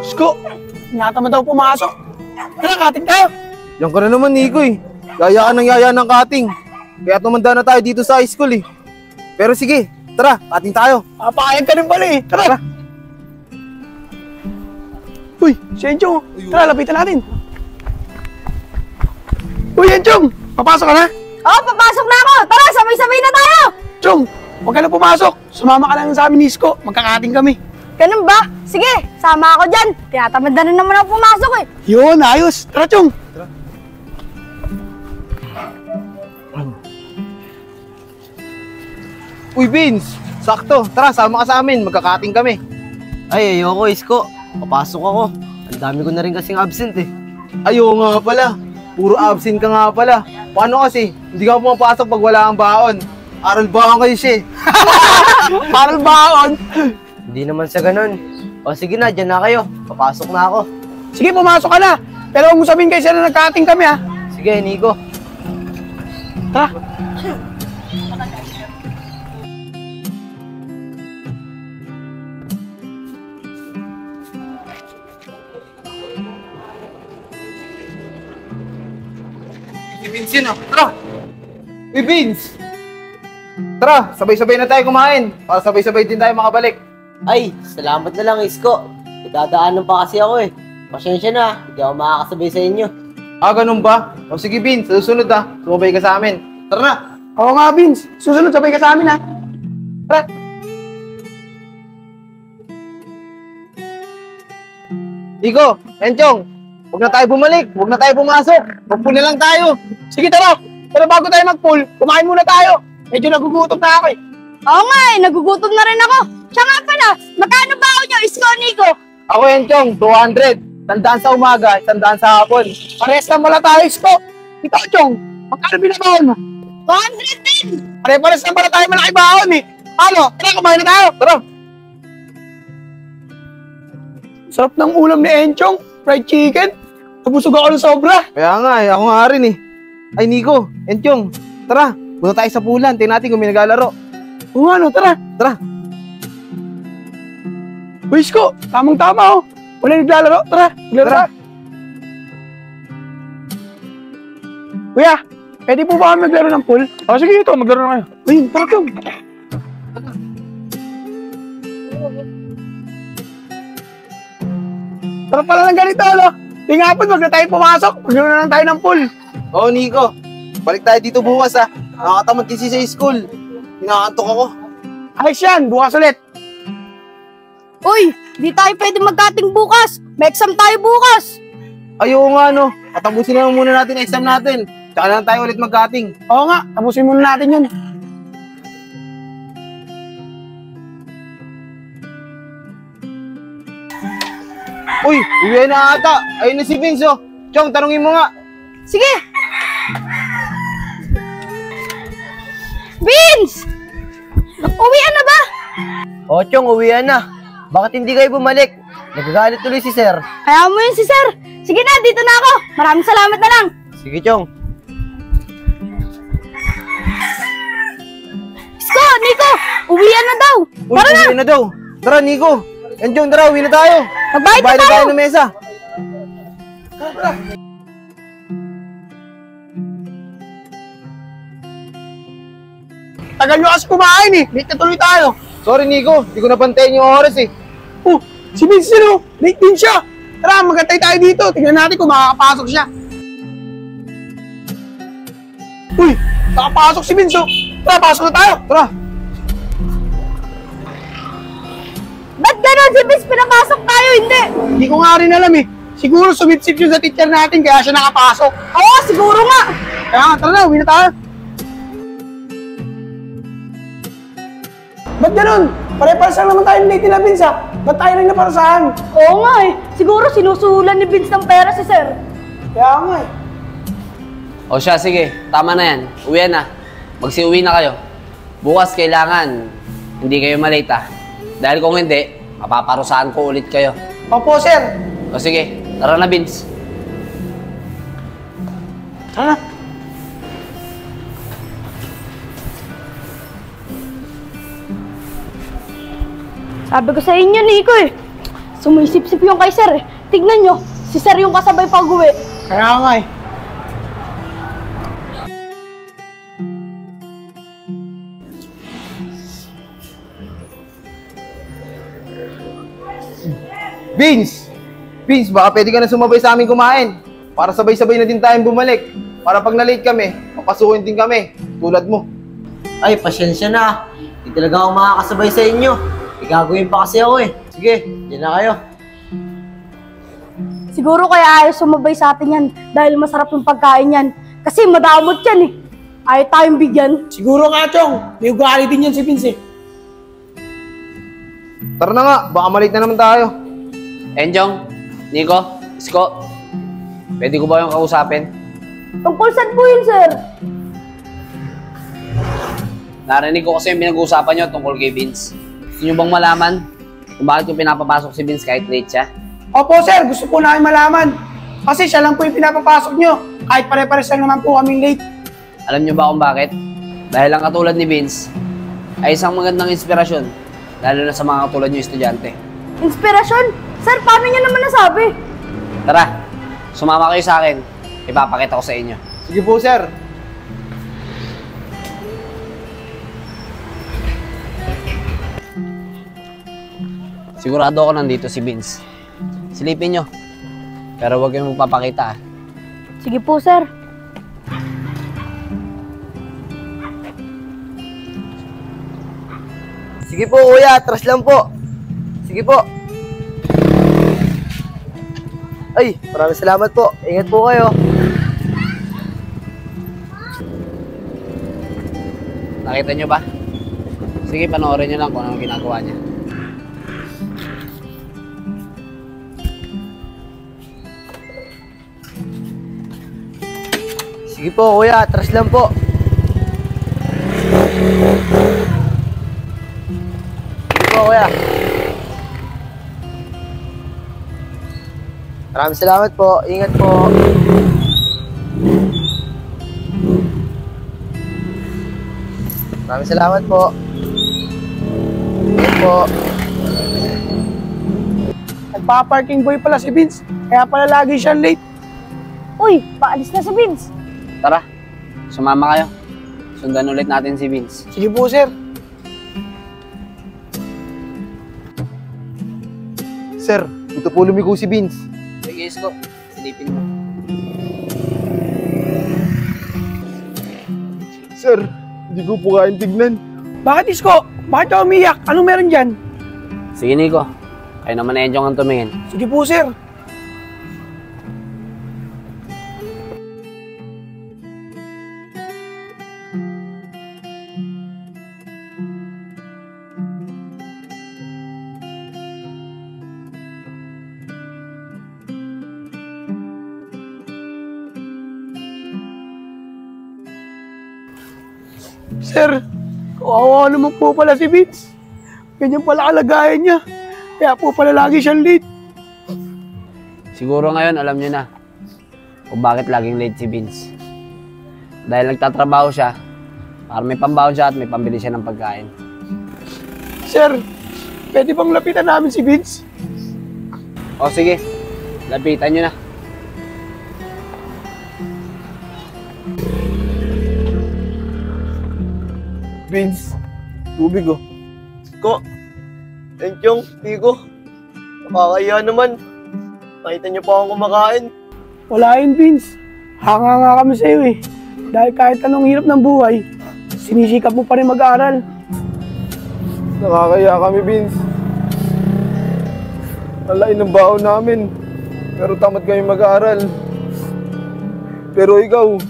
Isko, natamad daw pumasok. Tara, kating tayo. Yan ka na naman, Nico eh. Yaya ka ng yaya ng cutting. Kaya tumanda na tayo dito sa high school eh. Pero sige, tara, cutting tayo. Papayag ka rin pala eh. Tara. Uy, si Enchong. Tara, lapitan natin. Uy, Enchong, papasok ka na? Oo, papasok na ako! Tara, sabay-sabay na tayo! Chong, huwag ka na pumasok. Sumama ka lang sa amin ni Isko. Magkakating kami. Ganun ba? Sige, sama ako dyan. Tinatamad na rin naman ako pumasok eh. Yun, ayos. Tara, Chong. Uy, Vince! Sakto, tara, sama ka sa amin. Magkakating kami. Ay, ayoko, Isko. Papasok ako. Ang dami ko na rin kasing absent eh. Ayaw nga pala. Puro absent ka nga pala. Paano kasi? Hindi ka pumapasok pag wala kang baon. Aral baon kayo siya eh. Parang baon. Hindi naman sa ganun. O sige na, dyan na kayo. Papasok na ako. Sige, pumasok ka na. Pero huwag mo sabihin kayo na nagkating kami ha. Sige, Nico. Tara. Si Vince yun ah. Tara! Uy, Vince! Tara, sabay-sabay na tayo kumain. Para sabay-sabay din tayo makabalik. Ay, salamat na lang, Isko. Idadaanan pa kasi ako eh. Pasensya na, hindi ako makakasabay sa inyo. Ah, ganun ba? O sige, Vince, susunod ah. Sumabay ka sa amin. Tara na! Oo nga, Vince. Susunod, sabay ka sa amin ha. Tara. Nico, Enchong, huwag na tayo bumalik. Huwag na tayo pumasok. Magpul na lang tayo. Sige, tara. Pero bago tayo mag-pool, kumain muna tayo. Medyo nagugutom na ako eh. Oo nga eh, nagugutom na rin ako. Siya nga pala, magkano ba ako nyo, Isko, Nico? Ako, Enchong, 200. Tandaan sa umaga, tandaan sa hapon. Pares lang pala tayo, Isko. Ikaw, Chong, magkano binabawon mo? 200 din! Pare-pares lang pala tayo malaki baon eh. Ano? Tara, kumain na tayo. Tara. Sarap ng ulam ni Enchong. Fried chicken. Nabusog ako ng sobra. Kaya nga eh, ako nga rin eh. Ay, Nico, Enchong, tara. Punta tayo sa pulan. Tingnan natin kung may naglalaro. Oo ano, tara. Tara. Uy, Isko, tamang-tama oh. Wala naglalaro. Tara, maglaro Tara. tayo. Kuya, pwede po ba kami maglaro ng pool? O sige ito, maglaro na kayo. Ayun, tara Chong. Tara pala ng ganito, no? Di nga po, wag na tayo pumasok. Maglaro na lang tayo ng pool. Oo, Nico. Balik tayo dito bukas ah. Nakakatamad kasi sa school. Hinakantok ako. Ayos yan, bukas ulit. Uy, di tayo pwede magkating bukas. May exam tayo bukas. Ayaw nga no. Patapusin na muna natin ang exam natin. Tsaka na lang tayo ulit mag-cutting. Oo nga, tapusin muna natin yun. Uy, uwi na ata. Ayun na si Vince oh. Chong, tanungin mo nga. Sige! Vince! Uwian na ba? O, Chong, uwian na. Bakit hindi kayo bumalik? Nagagalit tuloy si Sir. Kaya mo yun si Sir. Sige na, dito na ako. Maraming salamat na lang. Sige, Chong. Isko, Nico, uwian na daw. Uy, Tara na. uwi na daw. Tara, Nico. Enchong, tara, uwi na tayo. Magbayad na Bayad na tayo. tayo ng mesa. Tagal nyo kasi kumain eh. Late na tuloy tayo. Sorry, Nico. Hindi ko napantayin yung oras eh. Oh, si Vince yun oh. Late din siya. Tara, magantay tayo dito. Tingnan natin kung makakapasok siya. Uy, nakapasok si Vince oh. Tara, pasok na tayo. Tara. Ba't gano'n si Vince pinapasok tayo? Hindi. Hindi ko nga rin alam eh. Siguro sumitsip yun sa teacher natin kaya siya nakapasok. Oo, siguro nga. Kaya nga, tara na, uwi na tayo. Ba't ganun? Pare-pares lang naman tayo late nila, Vince ha? Ba't tayo rin naparasahan? Oo nga eh. Siguro sinusuhulan ni Vince ng pera si Sir. Kaya nga eh. O siya, sige. Tama na yan. Uwian na. Magsiuwi na kayo. Bukas kailangan hindi kayo malate ah. Dahil kung hindi, mapaparusahan ko ulit kayo. Opo, sir. O sige, tara na, Vince. Tara na. Sabi ko sa inyo, Nico eh. Sumisip-sip yung kay sir eh. Tignan nyo, si sir yung kasabay pag-uwi. Kaya nga eh. Vince! Vince, baka pwede ka na sumabay sa amin kumain. Para sabay-sabay na din tayong bumalik. Para pag na-late kami, papasukin din kami. Tulad mo. Ay, pasyensya na. Hindi talaga ako makakasabay sa inyo. Igagawin pa kasi ako eh. Sige, diyan na kayo. Siguro kaya ayaw sumabay sa atin yan dahil masarap yung pagkain yan. Kasi madamot yan eh. Ayaw tayong bigyan. Siguro nga, Chong. May ugali din yan si Vince eh. Tara na nga, baka malate na naman tayo. Enjong, Nico, Isko, pwede ko ba yung kausapin? Tungkol saan po yun, sir? Narinig ko kasi yung pinag-uusapan nyo tungkol kay Vince. Gusto nyo bang malaman kung bakit yung pinapapasok si Vince kahit late siya? Opo, sir. Gusto po namin malaman. Kasi siya lang po yung pinapapasok nyo. Kahit pare-pares lang naman po kaming late. Alam nyo ba kung bakit? Dahil ang katulad ni Vince ay isang magandang inspirasyon, lalo na sa mga katulad nyo estudyante. Inspirasyon? Sir, paano niya naman nasabi? Tara, sumama kayo sa akin. Ipapakita ko sa inyo. Sige po, sir. Sigurado ako nandito si Vince. Silipin nyo. Pero huwag kayong magpapakita. Sige po, sir. Sige po, kuya. Atras lang po. Sige po. Ay, maraming salamat po. Ingat po kayo. Nakita nyo ba? Sige, panoorin nyo lang kung anong ginagawa niya. Sige po, kuya. Atras lang po. Sige po, kuya. Maraming salamat po. Ingat po. Maraming salamat po. Ingat po. Nagpa-parking boy pala si Vince. Kaya pala lagi siyang late. Uy, paalis na si Vince. Tara, sumama kayo. Sundan ulit natin si Vince. Sige po, sir. Sir, ito po lumigo si Vince. Sige, Isko. Silipin mo. Sir, hindi ko po kayang tignan. Bakit, Isko? Bakit ka umiyak? Anong meron dyan? Sige, Nico. Kayo naman na Enjong ang tumingin. Sige po, sir. Sir, kawawa naman po pala si Vince. Ganyan pala kalagayan niya. Kaya po pala lagi siyang late. Siguro ngayon alam nyo na kung bakit laging late si Vince. Dahil nagtatrabaho siya para may pambaon siya at may pambili siya ng pagkain. Sir, pwede bang lapitan namin si Vince? O sige, lapitan nyo na. Vince, tubig oh. Ko. Enchong, Tigo. Nakakaya naman. Nakita niyo pa akong kumakain. Wala yun, Vince. Hanga nga kami sa'yo eh. Dahil kahit anong hirap ng buhay, sinisikap mo pa rin mag-aaral. Nakakaya kami, Vince. Alain ng baon namin. Pero tamad kami mag-aaral. Pero ikaw,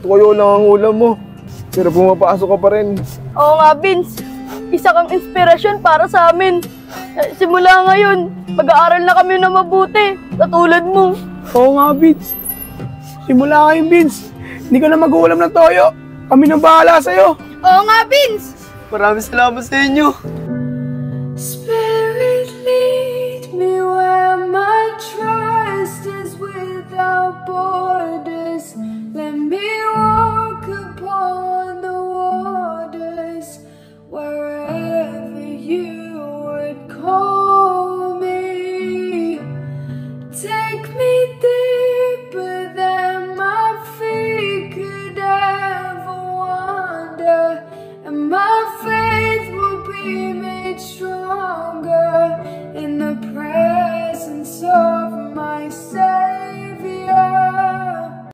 tuyo lang ang ulam mo. Pero pumapasok ka pa rin. Oo nga, Vince. Isa kang inspirasyon para sa amin. Simula ngayon, mag-aaral na kami na mabuti. Katulad mo. Oo nga, Vince. Simula ngayon, Vince. Hindi ka na mag-uulam ng toyo. Kami nang bahala sa'yo. Oo nga, Vince. Maraming salamat sa inyo. Spirit, lead me where my trust is without borders. Let me walk upon the waters wherever you would call me. and my